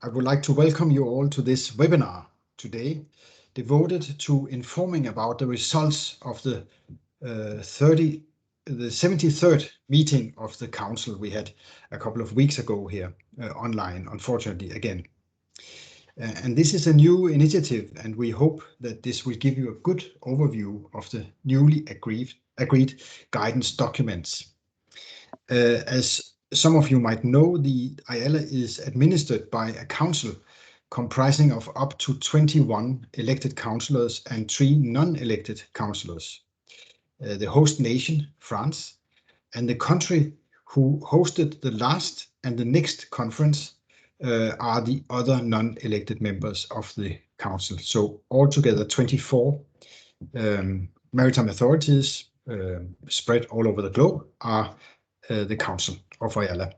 I would like to welcome you all to this webinar today, devoted to informing about the results of the 73rd meeting of the Council we had a couple of weeks ago here online, unfortunately, again. And this is a new initiative, and we hope that this will give you a good overview of the newly agreed guidance documents. As some of you might know, the IALA is administered by a council comprising of up to 21 elected councillors and 3 non-elected councillors. The host nation, France, and the country who hosted the last and the next conference are the other non-elected members of the council. So altogether 24 maritime authorities spread all over the globe are the Council of IALA.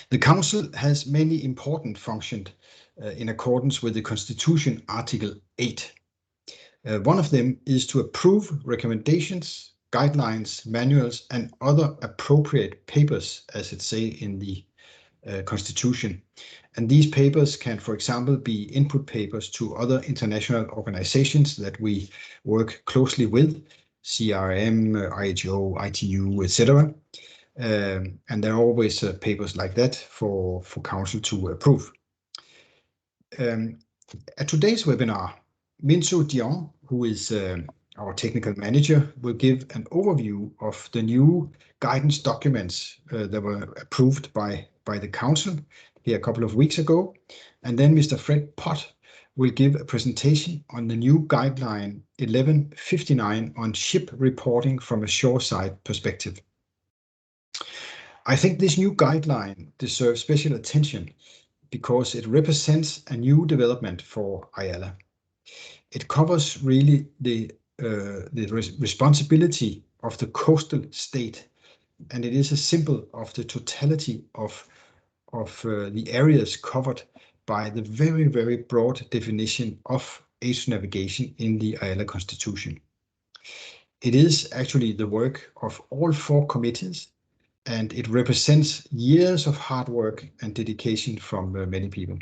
The Council has many important functions in accordance with the Constitution, Article 8. One of them is to approve recommendations, guidelines, manuals, and other appropriate papers, as it says in the Constitution. And these papers can, for example, be input papers to other international organizations that we work closely with, CRM, IHO, ITU, etc. And there are always papers like that for Council to approve. At today's webinar, Minsu Dion, who is our technical manager, will give an overview of the new guidance documents that were approved by the Council here a couple of weeks ago. And then Mr. Fred Pott will give a presentation on the new Guideline 1159 on ship reporting from a shoreside perspective. I think this new guideline deserves special attention because it represents a new development for IALA. It covers really the responsibility of the coastal state, and it is a symbol of the totality of the areas covered by the very, very broad definition of ocean navigation in the IALA Constitution. It is actually the work of all 4 committees, and it represents years of hard work and dedication from many people.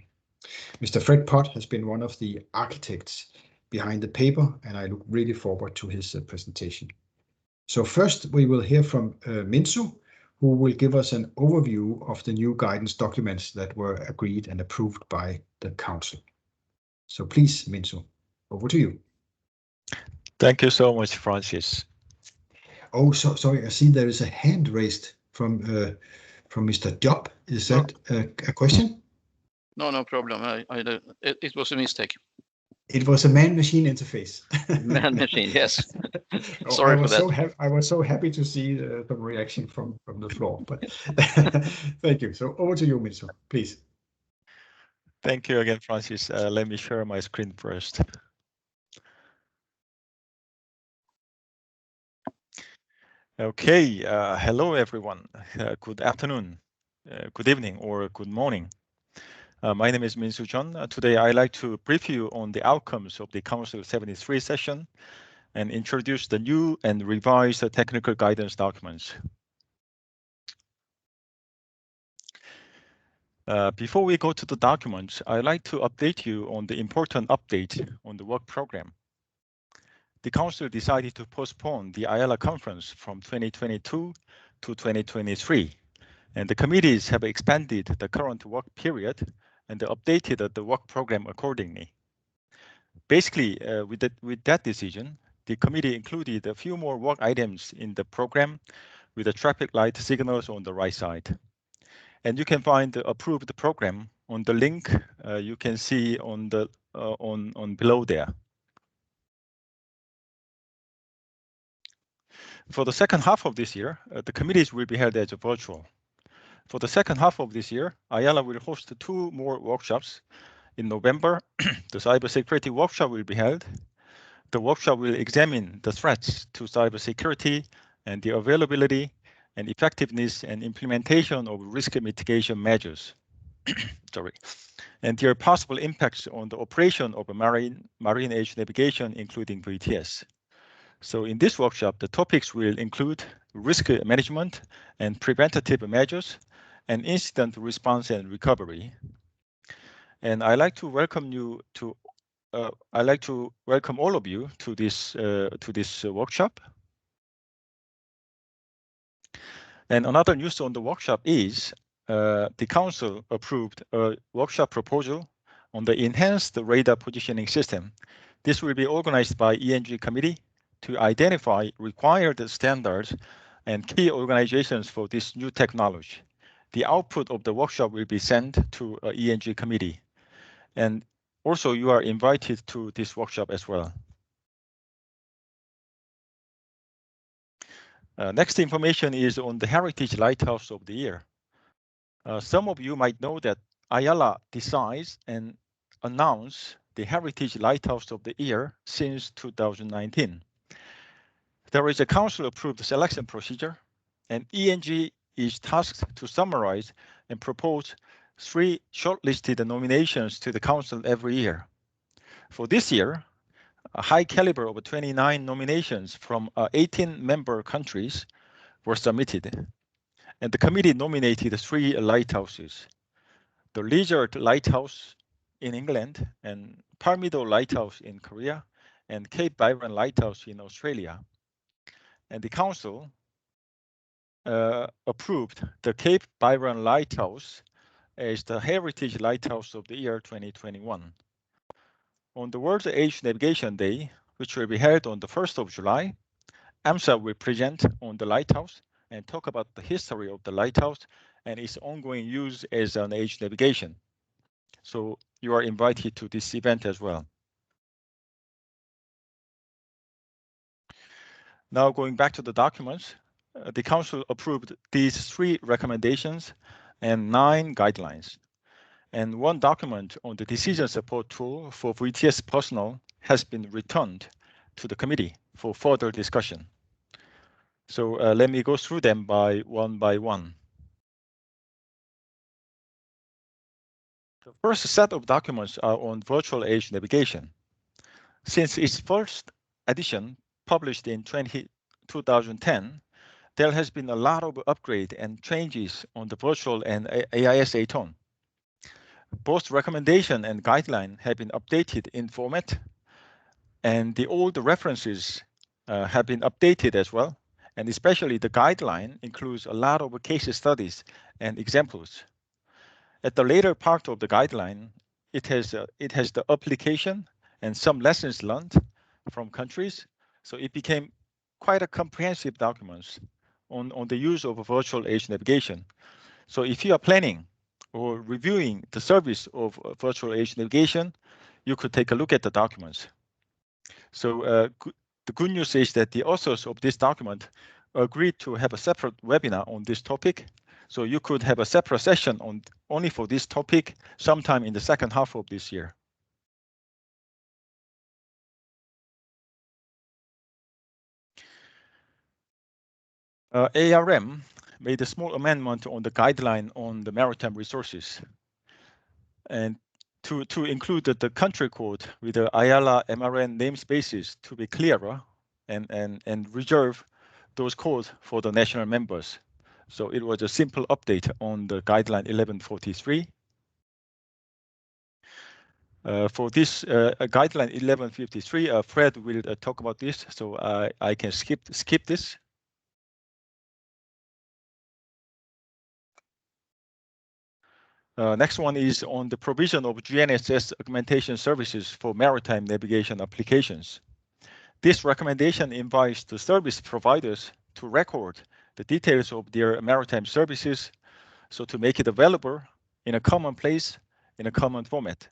Mr. Fred Pott has been one of the architects behind the paper, and I look really forward to his presentation. So first we will hear from Minsu, who will give us an overview of the new guidance documents that were agreed and approved by the Council. So please, Minsu, over to you. Thank you so much, Francis. Oh, sorry, I see there is a hand raised from Mr. Job. Is that a question? No problem. It was a mistake. It was a man-machine interface. Man-machine, yes. Sorry for that. I was so happy to see the reaction from the floor. But thank you. So over to you, Minsu, please. Thank you again, Francis. Let me share my screen first. Okay, hello everyone. Good afternoon, good evening, or good morning. My name is Minsu Jeon. Today I'd like to brief you on the outcomes of the Council 73 session and introduce the new and revised technical guidance documents. Before we go to the documents, I'd like to update you on the important update on the work program. The Council decided to postpone the IALA conference from 2022 to 2023, and the committees have expanded the current work period and updated the work program accordingly. Basically, with that decision, the committee included a few more work items in the program with the traffic light signals on the right side. And you can find the approved program on the link you can see on the on below there. For the second half of this year, the committees will be held as virtual. For the second half of this year, IALA will host 2 more workshops. In November, the cybersecurity workshop will be held. The workshop will examine the threats to cybersecurity and the availability and effectiveness and implementation of risk mitigation measures. Sorry, and their possible impacts on the operation of marine age navigation, including VTS. So in this workshop, the topics will include risk management and preventative measures, and incident response and recovery. And I'd like to welcome you to I'd like to welcome all of you to this workshop. And another news on the workshop is the Council approved a workshop proposal on the enhanced radar positioning system. This will be organized by ENG committee to identify required standards and key organizations for this new technology. The output of the workshop will be sent to ENG committee. And also you are invited to this workshop as well. Next information is on the Heritage Lighthouse of the Year. Some of you might know that IALA decides and announces the Heritage Lighthouse of the Year since 2019. There is a council-approved selection procedure, and ENG is tasked to summarize and propose 3 shortlisted nominations to the council every year. For this year, a high caliber of 29 nominations from 18 member countries were submitted, and the committee nominated 3 lighthouses: the Lizard Lighthouse in England, and Palmido Lighthouse in Korea, and Cape Byron Lighthouse in Australia. And the council approved the Cape Byron Lighthouse as the Heritage Lighthouse of the Year 2021. On the World Age Navigation Day, which will be held on the 1st of July, AMSA will present on the lighthouse and talk about the history of the lighthouse and its ongoing use as an age navigation. So you are invited to this event as well. Now going back to the documents, the Council approved these 3 recommendations and 9 guidelines. And 1 document on the decision support tool for VTS personnel has been returned to the committee for further discussion. So let me go through them one by one. The first set of documents are on virtual age navigation. Since its first edition, published in 2010, there has been a lot of upgrade and changes on the virtual and AIS ATON. Both recommendation and guideline have been updated in format, and the old references have been updated as well. And especially the guideline includes a lot of case studies and examples. At the later part of the guideline, it has the application and some lessons learned from countries. So it became quite a comprehensive document on the use of virtual age navigation. So if you are planning or reviewing the service of virtual age navigation, you could take a look at the documents. So the good news is that the authors of this document agreed to have a separate webinar on this topic. So you could have a separate session on only for this topic sometime in the second half of this year. ARM made a small amendment on the guideline on the maritime resources, and to include the country code with the IALA MRN namespaces to be clearer and reserve those codes for the national members. So it was a simple update on the guideline 1143. For this guideline 1153, Fred will talk about this, so I can skip this. Next one is on the provision of GNSS augmentation services for maritime navigation applications. This recommendation invites the service providers to record the details of their maritime services, so to make it available in a common place, in a common format.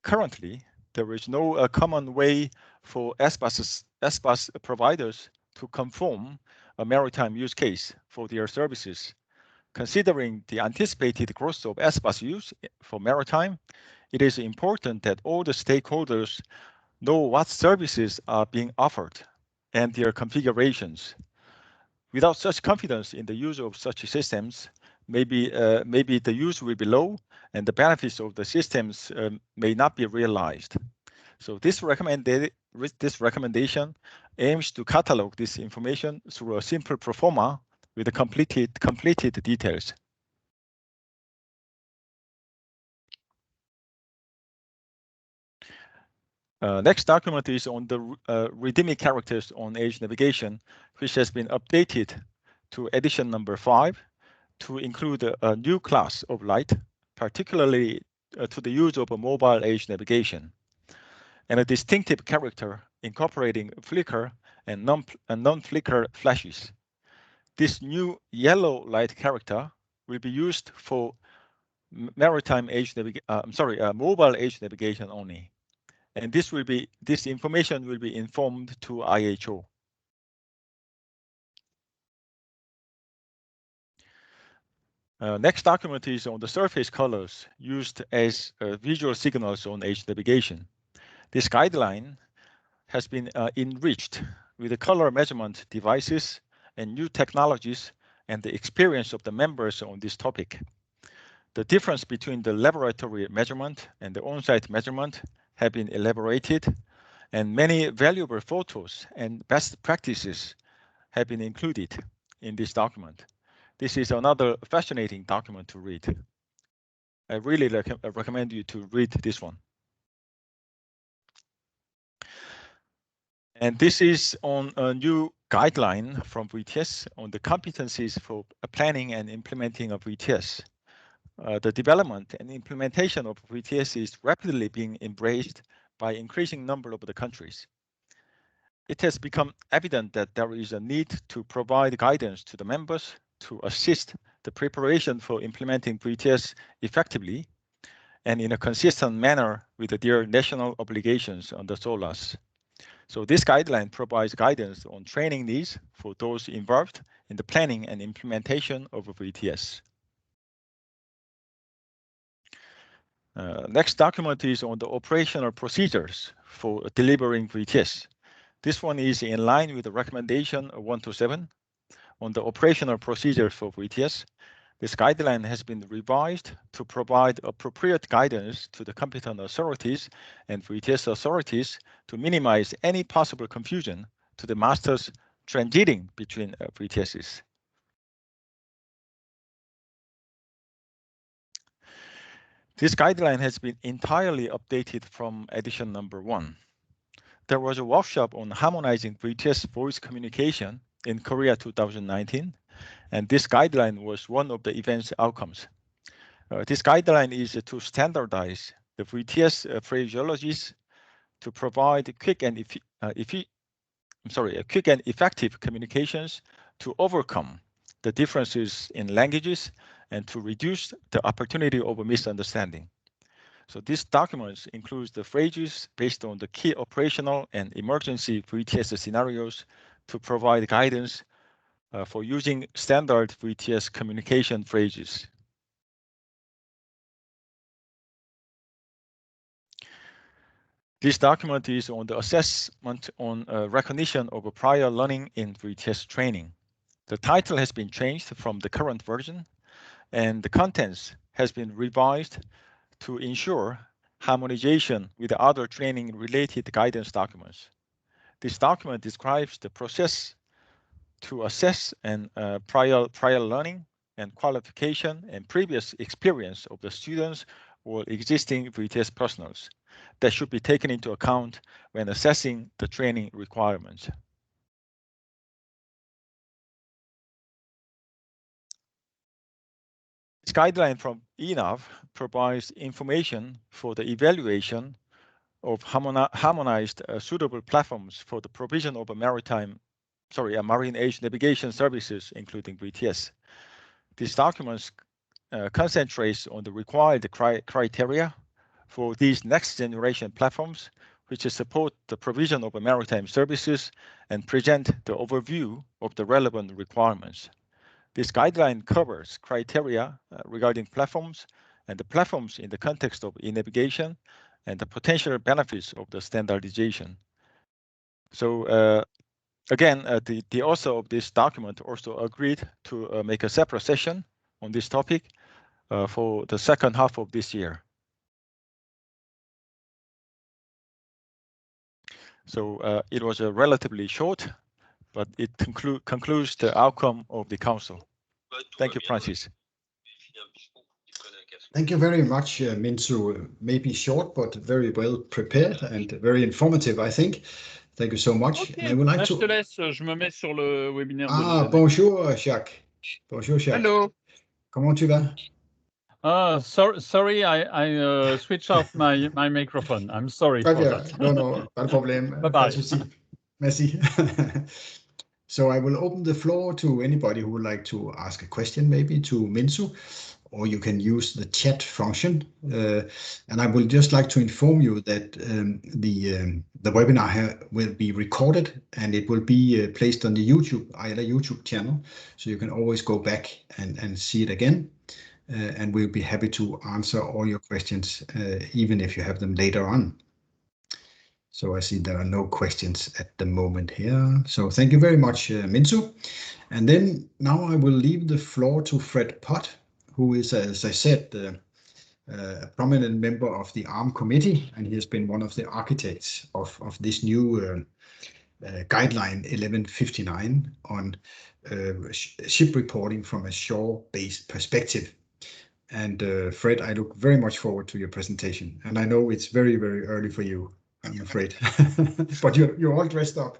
Currently, there is no common way for SBAS providers to conform a maritime use case for their services. Considering the anticipated growth of SBAS use for maritime, it is important that all the stakeholders know what services are being offered and their configurations. Without such confidence in the use of such systems, maybe the use will be low and the benefits of the systems may not be realized. So this recommendation aims to catalog this information through a simple pro forma with the completed details. Next document is on the redeeming characters on age navigation, which has been updated to edition number 5 to include a new class of light, particularly to the use of a mobile age navigation, and a distinctive character incorporating flicker and non-flicker flashes. This new yellow light character will be used for maritime age mobile age navigation only, and this information will be informed to IHO. Next document is on the surface colors used as visual signals on age navigation. This guideline has been enriched with the color measurement devices and new technologies and the experience of the members on this topic. The difference between the laboratory measurement and the on-site measurement have been elaborated, and many valuable photos and best practices have been included in this document. This is another fascinating document to read. I really recommend you to read this one. And this is on a new guideline from VTS on the competencies for planning and implementing of VTS. The development and implementation of VTS is rapidly being embraced by increasing number of the countries. It has become evident that there is a need to provide guidance to the members to assist the preparation for implementing VTS effectively and in a consistent manner with their national obligations under SOLAS. So this guideline provides guidance on training needs for those involved in the planning and implementation of VTS. Next document is on the operational procedures for delivering VTS. This one is in line with the recommendation 1 to 7 on the operational procedure for VTS. This guideline has been revised to provide appropriate guidance to the competent authorities and VTS authorities to minimize any possible confusion to the masters transiting between VTSs. This guideline has been entirely updated from edition number 1. There was a workshop on harmonizing VTS voice communication in Korea 2019, and this guideline was one of the event's outcomes. This guideline is to standardize the VTS phraseologies to provide quick and effective communications to overcome the differences in languages and to reduce the opportunity of a misunderstanding. So this document includes the phrases based on the key operational and emergency VTS scenarios to provide guidance for using standard VTS communication phrases. This document is on the assessment on recognition of a prior learning in VTS training. The title has been changed from the current version, and the contents has been revised to ensure harmonization with the other training-related guidance documents. This document describes the process to assess and prior learning and qualification and previous experience of the students or existing VTS personnels that should be taken into account when assessing the training requirements. This guideline from ENAV provides information for the evaluation of harmonized suitable platforms for the provision of a marine age navigation services, including VTS. These documents concentrates on the required criteria for these next generation platforms, which support the provision of maritime services and present the overview of the relevant requirements. This guideline covers criteria regarding platforms and the platforms in the context of e-navigation and the potential benefits of the standardization. So again, the author of this document also agreed to make a separate session on this topic for the second half of this year. So it was a relatively short, but it concludes the outcome of the council. Thank you, Francis. Thank you very much, Minsu. Maybe short, but very well prepared and very informative, I think. Thank you so much. Okay. And I would like Je te laisse, je me mets sur le webinaire. Bonjour, Jacques. Bonjour, Jacques. Hello. Comment tu vas? Sorry, I switched off my microphone. I'm sorry for that. Non, pas de problème. Bye-bye. Pas de souci. Merci. So I will open the floor to anybody who would like to ask a question, maybe to Minsu, or you can use the chat function. And I would just like to inform you that the webinar here will be recorded and it will be placed on the IALA YouTube channel. So you can always go back and see it again. And we'll be happy to answer all your questions, even if you have them later on. So I see there are no questions at the moment here. So thank you very much, Minsu. And then now I will leave the floor to Fred Pott, who is, as I said, a prominent member of the ARM committee, and he has been one of the architects of this new Guideline 1159 on ship reporting from a shore-based perspective. And Fred, I look very much forward to your presentation. And I know it's very, very early for you, I'm afraid, but you're all dressed up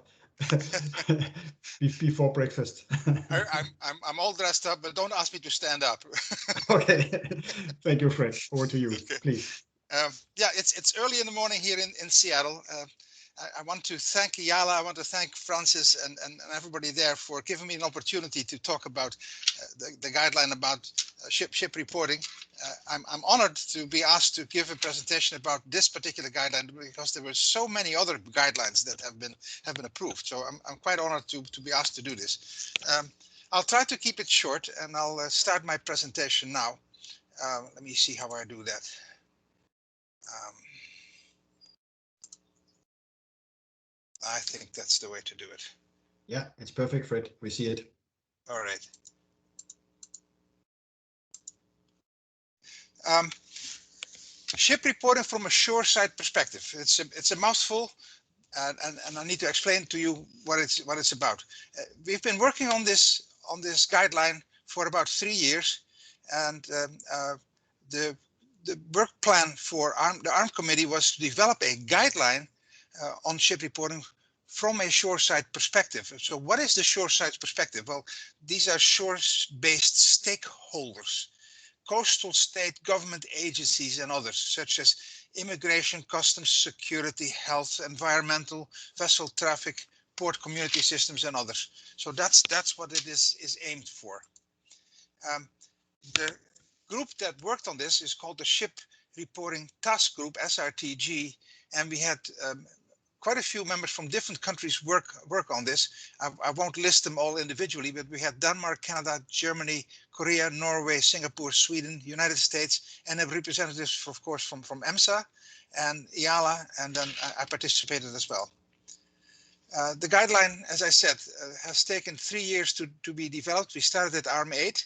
before breakfast. I'm all dressed up, but don't ask me to stand up. Okay, thank you, Fred. Over to you, okay. Please. Yeah, it's early in the morning here in Seattle. I want to thank IALA. I want to thank Francis and everybody there for giving me an opportunity to talk about the guideline about ship reporting. I'm honored to be asked to give a presentation about this particular guideline because there were so many other guidelines that have been approved. So I'm quite honored to be asked to do this. I'll try to keep it short and I'll start my presentation now. Let me see how I do that. I think that's the way to do it. Yeah, it's perfect, Fred. We see it. All right. Ship reporting from a shoreside perspective. It's a mouthful, and I need to explain to you what it's about. We've been working on this guideline for about 3 years, and the work plan for the ARM committee was to develop a guideline on ship reporting from a shoreside perspective. So what is the shoreside perspective? Well, these are shore-based stakeholders, coastal state government agencies and others, such as immigration, customs, security, health, environmental, vessel traffic, port community systems and others. So that's what it is aimed for. The group that worked on this is called the Ship Reporting Task Group, SRTG, and we had quite a few members from different countries work on this. I won't list them all individually, but we had Denmark, Canada, Germany, Korea, Norway, Singapore, Sweden, United States, and representatives, of course, from EMSA and IALA, and then I participated as well. The guideline, as I said, has taken 3 years to be developed. We started at ARM 8,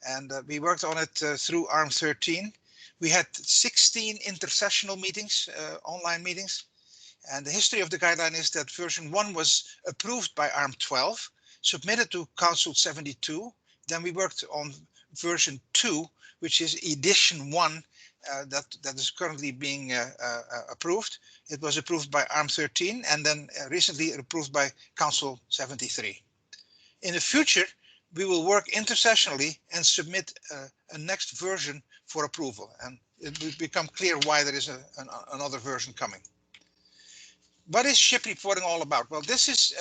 and we worked on it through ARM 13. We had 16 intersessional meetings, online meetings. And the history of the guideline is that version 1 was approved by ARM 12, submitted to Council 72. Then we worked on version 2, which is edition 1, that is currently being approved. It was approved by ARM 13 and then recently approved by Council 73. In the future, we will work intersessionally and submit a next version for approval. And it will become clear why there is another version coming. What is ship reporting all about? Well, this is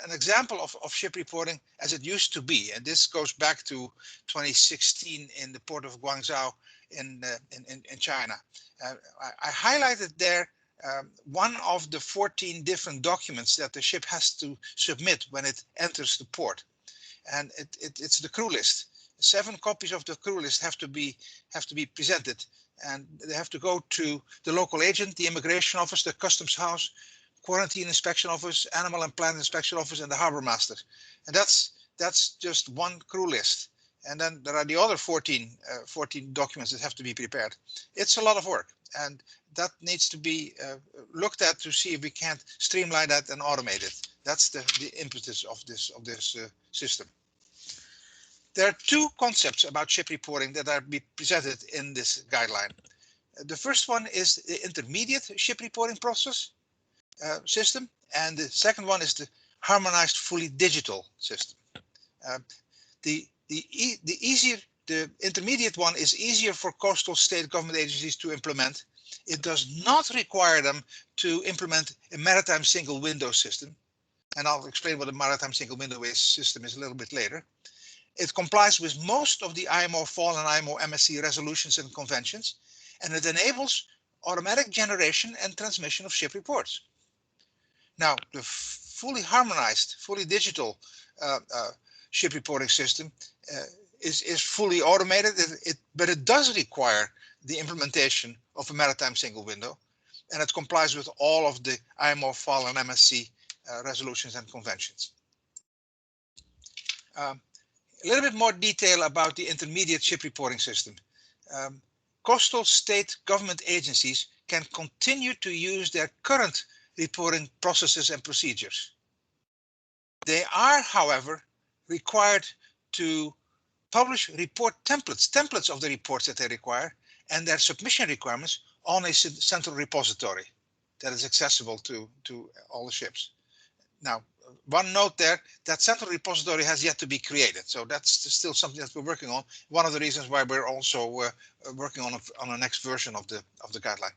an example of ship reporting as it used to be. And this goes back to 2016 in the port of Guangzhou in China. I highlighted there one of the 14 different documents that the ship has to submit when it enters the port. And it's the crew list. 7 copies of the crew list have to be presented. And they have to go to the local agent, the immigration office, the customs house, quarantine inspection office, animal and plant inspection office, and the harbor master. And that's just one crew list. And then there are the other 14 documents that have to be prepared. It's a lot of work, and that needs to be looked at to see if we can't streamline that and automate it. That's the impetus of this system. There are two concepts about ship reporting that are presented in this guideline. The first one is the intermediate ship reporting process system, and the second one is the harmonized fully digital system. The intermediate one is easier for coastal state government agencies to implement. It does not require them to implement a maritime single window system, and I'll explain what a maritime single window system is a little bit later. It complies with most of the IMO FAL and IMO MSC resolutions and conventions, and it enables automatic generation and transmission of ship reports. Now, the fully harmonized, fully digital ship reporting system is fully automated, but it does require the implementation of a maritime single window, and it complies with all of the IMO FAL and MSC resolutions and conventions. A little bit more detail about the intermediate ship reporting system. Coastal state government agencies can continue to use their current reporting processes and procedures. They are, however, required to publish report templates of the reports that they require, and their submission requirements on a central repository that is accessible to all the ships. Now, one note there, that central repository has yet to be created, so that's still something that we're working on. One of the reasons why we're also working on a next version of the guideline.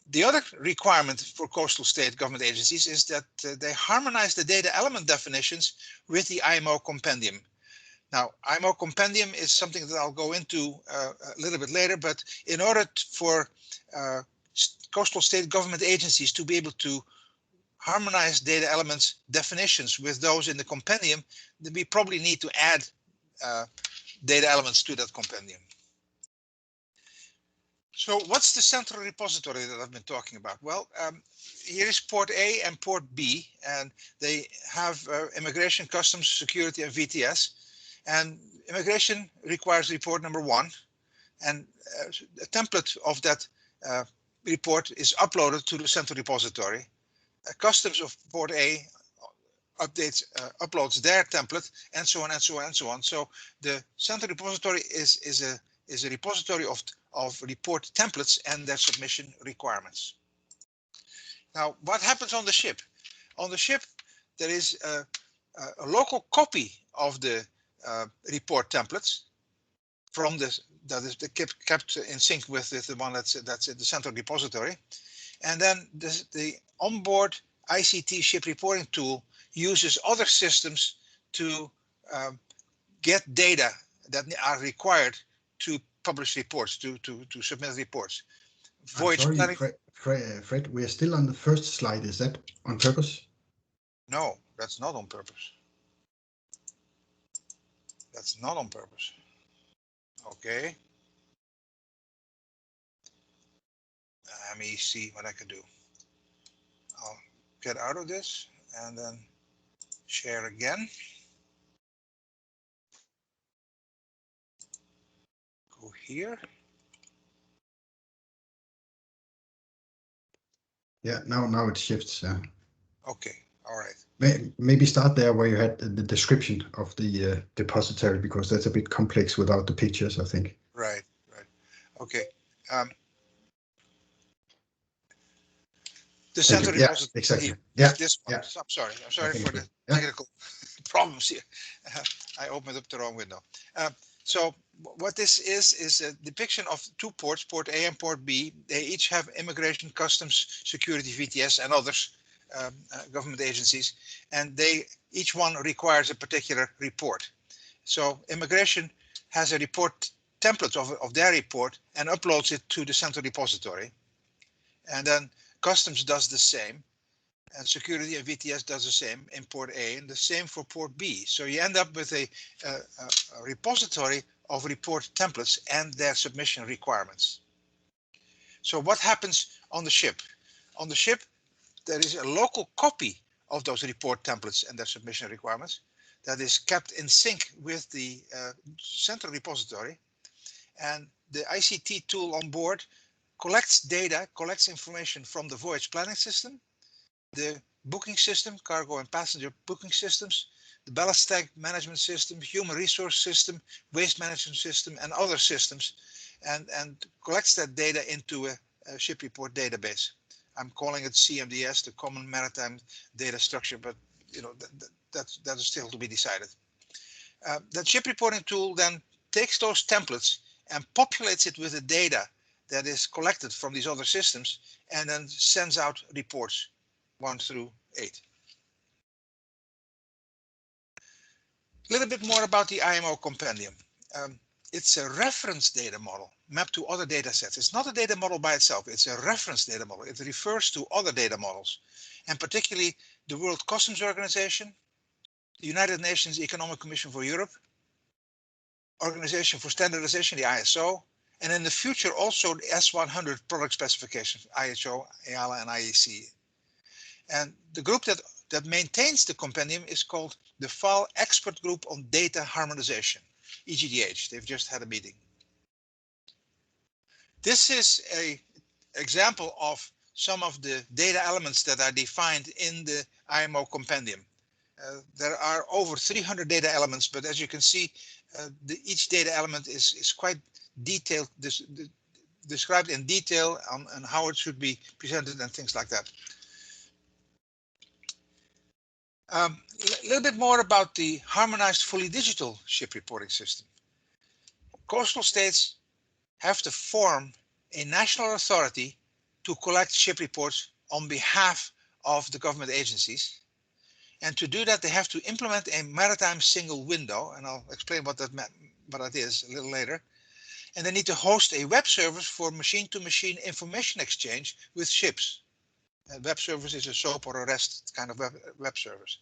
The other requirement for coastal state government agencies is that they harmonize the data element definitions with the IMO Compendium. Now, IMO Compendium is something that I'll go into a little bit later, but in order for coastal state government agencies to be able to harmonize data elements definitions with those in the compendium, then we probably need to add data elements to that compendium. So what's the central repository that I've been talking about? Well, here is port A and port B, and they have immigration, customs, security, and VTS. And immigration requires report number 1, and a template of that report is uploaded to the central repository. Customs of port A uploads their template, and so on and so on and so on. So the central repository is a repository of report templates and their submission requirements. Now, what happens on the ship? On the ship, there is a local copy of the report templates from this that is kept in sync with the one that's in the central repository, and then the onboard ICT ship reporting tool uses other systems to get data that are required to publish reports, to submit reports. Voyage planning. Fred, we are still on the first slide. Is that on purpose? No, that's not on purpose. That's not on purpose. Okay. Let me see what I can do. I'll get out of this and then share again. Go here. Yeah, now it shifts. Okay, all right. Maybe start there where you had the description of the depository, because that's a bit complex without the pictures, I think. Right. Okay. The central repository. Yeah, exactly. Yeah. This one. Yeah. I'm sorry for the technical problems here. I opened up the wrong window. So what this is a depiction of 2 ports, port A and port B. They each have immigration, customs, security, VTS, and others government agencies, and each one requires a particular report. So immigration has a report template of their report and uploads it to the central repository, and then customs does the same, and security and VTS does the same in port A, and the same for port B. So you end up with a repository of report templates and their submission requirements. So what happens on the ship? On the ship, there is a local copy of those report templates and their submission requirements that is kept in sync with the central repository, and the ICT tool on board collects data, collects information from the voyage planning system, the booking system, cargo and passenger booking systems, the ballast tank management system, human resource system, waste management system, and other systems, and collects that data into a ship report database. I'm calling it CMDS, the Common Maritime Data Structure, but you know that is still to be decided. That ship reporting tool then takes those templates and populates it with the data that is collected from these other systems, and then sends out reports 1 through 8. A little bit more about the IMO Compendium. It's a reference data model mapped to other data sets. It's not a data model by itself. It's a reference data model. It refers to other data models, and particularly the World Customs Organization, the United Nations Economic Commission for Europe, Organization for Standardization, the ISO, and in the future also the S100 product specifications, IHO, IALA, and IEC. And the group that maintains the compendium is called the FAL Expert Group on Data Harmonization, EGDH. They've just had a meeting. This is an example of some of the data elements that are defined in the IMO compendium. There are over 300 data elements, but as you can see, each data element is quite detailed, described in detail on how it should be presented and things like that. A little bit more about the harmonized fully digital ship reporting system. Coastal states have to form a national authority to collect ship reports on behalf of the government agencies. And to do that, they have to implement a maritime single window, and I'll explain what that is a little later. And they need to host a web service for machine-to-machine information exchange with ships. A web service is a SOAP or a REST kind of web service.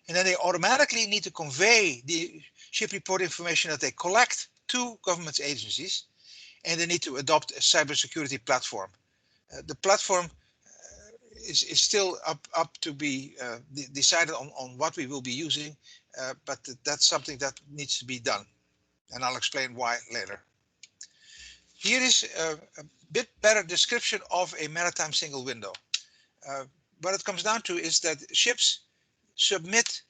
And then they automatically need to convey the ship report information that they collect to government agencies, and they need to adopt a cybersecurity platform. The platform is still up to be decided on what we will be using, but that's something that needs to be done, and I'll explain why later. Here is a bit better description of a maritime single window. What it comes down to is that ships submit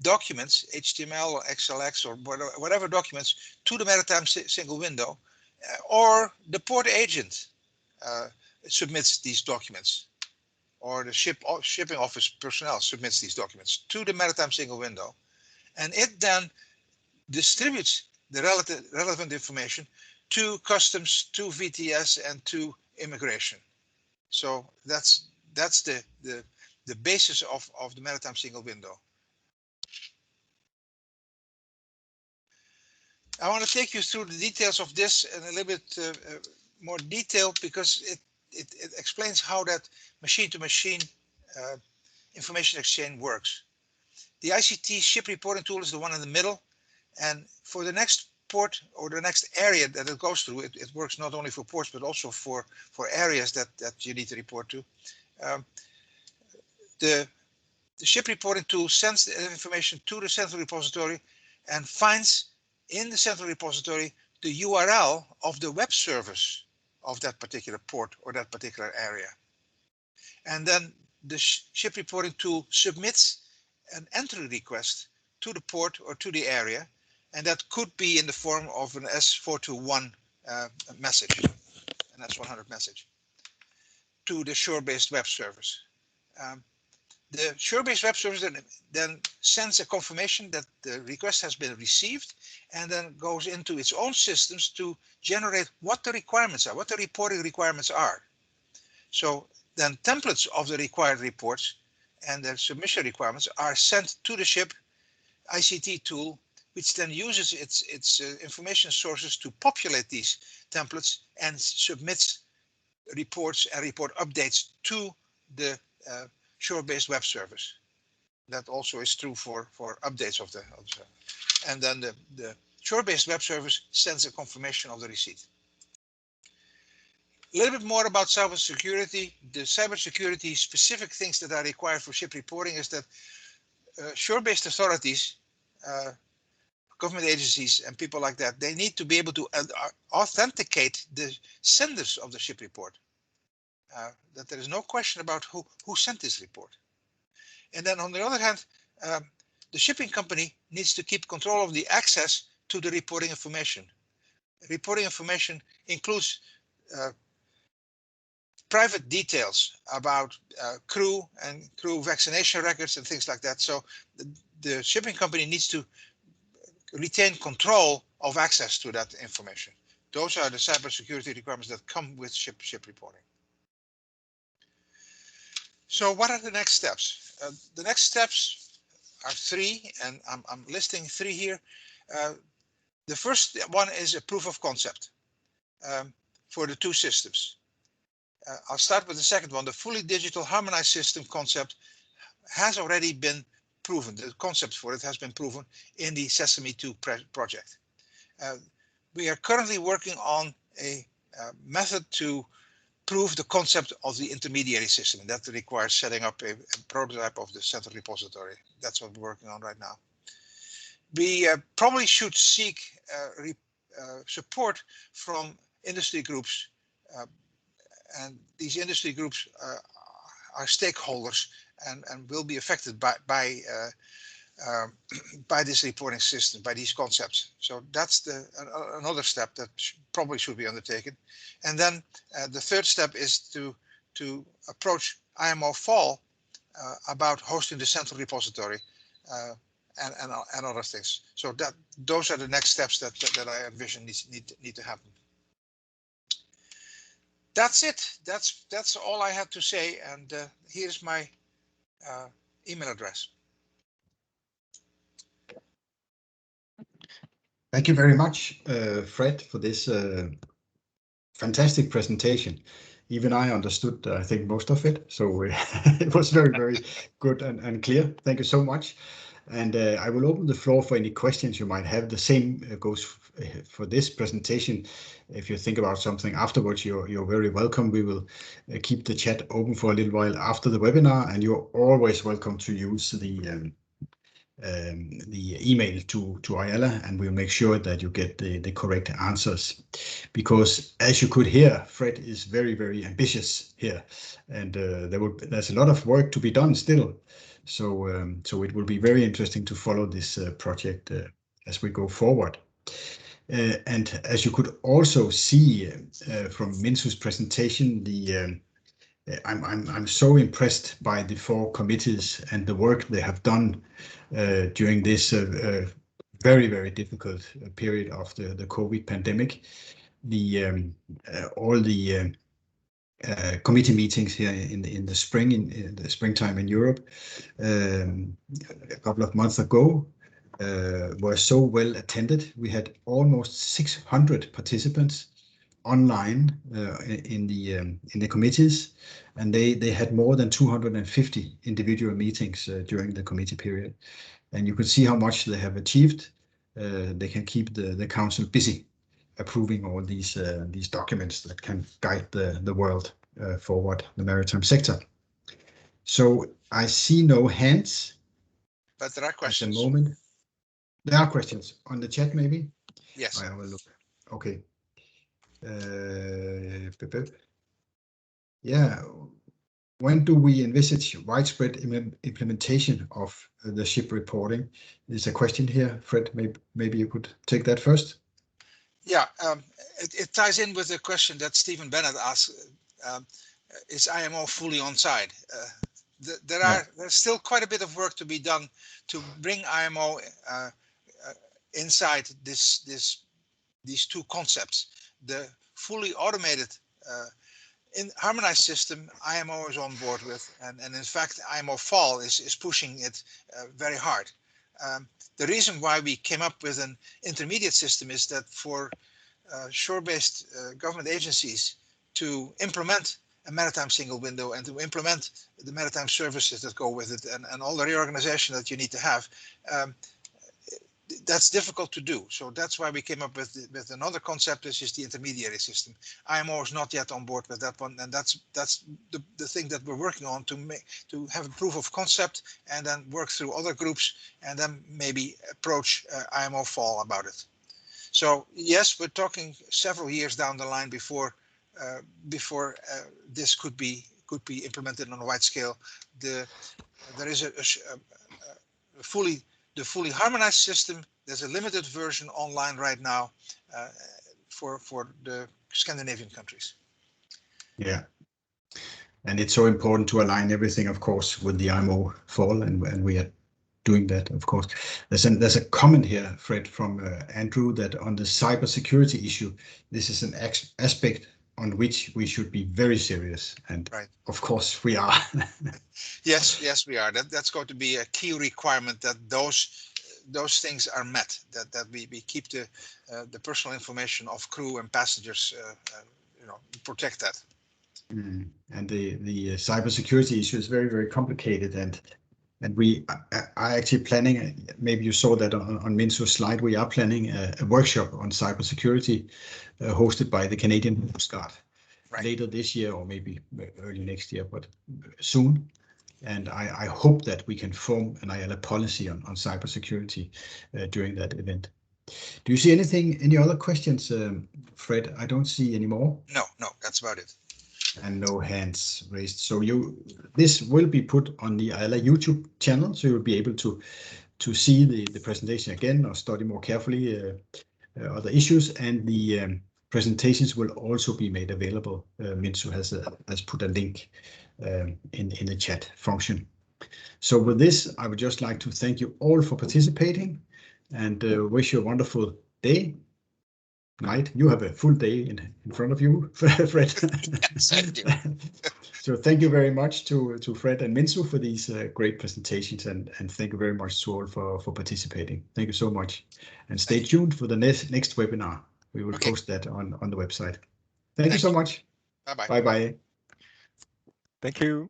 documents, HTML or XLX or whatever documents, to the maritime single window, or the port agent submits these documents, or the shipping office personnel submits these documents to the maritime single window, and it then distributes the relevant information to customs, to VTS, and to immigration. So that's the basis of the maritime single window. I want to take you through the details of this in a little bit more detail, because it explains how that machine-to-machine information exchange works. The ICT ship reporting tool is the one in the middle, and for the next port or the next area that it goes through, it works not only for ports but also for areas that you need to report to. The ship reporting tool sends the information to the central repository and finds in the central repository the URL of the web service of that particular port or that particular area. And then the ship reporting tool submits an entry request to the port or to the area, and that could be in the form of an S421 message, an S100 message, to the shore-based web service. The shore-based web service then sends a confirmation that the request has been received, and then goes into its own systems to generate what the requirements are, what the reporting requirements are. So then templates of the required reports and the submission requirements are sent to the ship ICT tool, which then uses its information sources to populate these templates and submits reports and report updates to the shore-based web service. That also is true for updates of the and then the shore-based web service sends a confirmation of the receipt. A little bit more about cybersecurity. The cybersecurity specific things that are required for ship reporting is that shore-based authorities, government agencies and people like that, they need to be able to authenticate the senders of the ship report. That there is no question about who sent this report. And then on the other hand, the shipping company needs to keep control of the access to the reporting information. Reporting information includes private details about crew and crew vaccination records and things like that. So the shipping company needs to retain control of access to that information. Those are the cybersecurity requirements that come with ship reporting. So what are the next steps? The next steps are three, and I'm listing three here. The first one is a proof of concept for the two systems. I'll start with the second one. The fully digital harmonized system concept has already been proven. The concept for it has been proven in the Sesame 2 project. We are currently working on a method to prove the concept of the intermediary system. And that requires setting up a prototype of the central repository. That's what we're working on right now. We probably should seek support from industry groups, and these industry groups are stakeholders and will be affected by this reporting system, by these concepts. So that's another step that probably should be undertaken. And then the third step is to approach IMO Fall about hosting the central repository and other things. So those are the next steps that I envision need to happen. That's it. That's all I had to say. And here's my email address. Thank you very much, Fred, for this fantastic presentation. Even I understood, I think, most of it. So it was very, very good and clear. Thank you so much. And I will open the floor for any questions you might have. The same goes for this presentation. If you think about something afterwards, you're very welcome. We will keep the chat open for a little while after the webinar, and you're always welcome to use the email to IALA, and we'll make sure that you get the correct answers. Because as you could hear, Fred is very, very ambitious here, and there's a lot of work to be done still. So it will be very interesting to follow this project as we go forward. And as you could also see from Minsu's presentation, I'm so impressed by the 4 committees and the work they have done during this very, very difficult period of the COVID pandemic. All the committee meetings here in the spring, in the springtime in Europe, a couple of months ago, were so well attended. We had almost 600 participants online in the committees, and they had more than 250 individual meetings during the committee period. And you could see how much they have achieved. They can keep the council busy approving all these documents that can guide the world forward, the maritime sector. So I see no hands. But there are questions. At the moment. There are questions on the chat, maybe? Yes. I will look. Okay. Yeah. When do we envisage widespread implementation of the ship reporting? There's a question here. Fred, maybe you could take that first. Yeah, it ties in with the question that Stephen Bennett asked. Is IMO fully on side? There's still quite a bit of work to be done to bring IMO inside these two concepts. The fully automated harmonized system IMO is on board with, and in fact IMO Fall is pushing it very hard. The reason why we came up with an intermediate system is that for shore-based government agencies to implement a maritime single window and to implement the maritime services that go with it and all the reorganization that you need to have, that's difficult to do. So that's why we came up with another concept, which is the intermediary system. IMO is not yet on board with that one, and that's the thing that we're working on to have a proof of concept and then work through other groups and then maybe approach IMO Fall about it. So yes, we're talking several years down the line before this could be implemented on a wide scale. There is a fully the fully harmonized system, there's a limited version online right now for the Scandinavian countries. Yeah. And it's so important to align everything, of course, with the IMO fall, and we are doing that, of course. There's a comment here, Fred, from Andrew, that on the cybersecurity issue, this is an aspect on which we should be very serious, and right. Of course we are. Yes, we are. That's going to be a key requirement, that those things are met. That we keep the personal information of crew and passengers, protect that. And the cybersecurity issue is very, very complicated, and we are actually planning, maybe you saw that on Minsu's slide, we are planning a workshop on cybersecurity hosted by the Canadian Coast Guard later this year, or maybe early next year, but soon. And I hope that we can form an IALA policy on cybersecurity during that event. Do you see any other questions, Fred? I don't see any more. No, that's about it. And no hands raised. So this will be put on the IALA YouTube channel, so you'll be able to see the presentation again or study more carefully other issues, and the presentations will also be made available. Minsu has put a link in the chat function. So with this, I would just like to thank you all for participating, and wish you a wonderful day. Night. You have a full day in front of you, Fred. Yes, I do. So thank you very much to Fred and Minsu for these great presentations, and thank you very much to all for participating. Thank you so much, and stay tuned for the next webinar. We will post that on the website. Thank you so much. Bye-bye. Bye-bye. Thank you.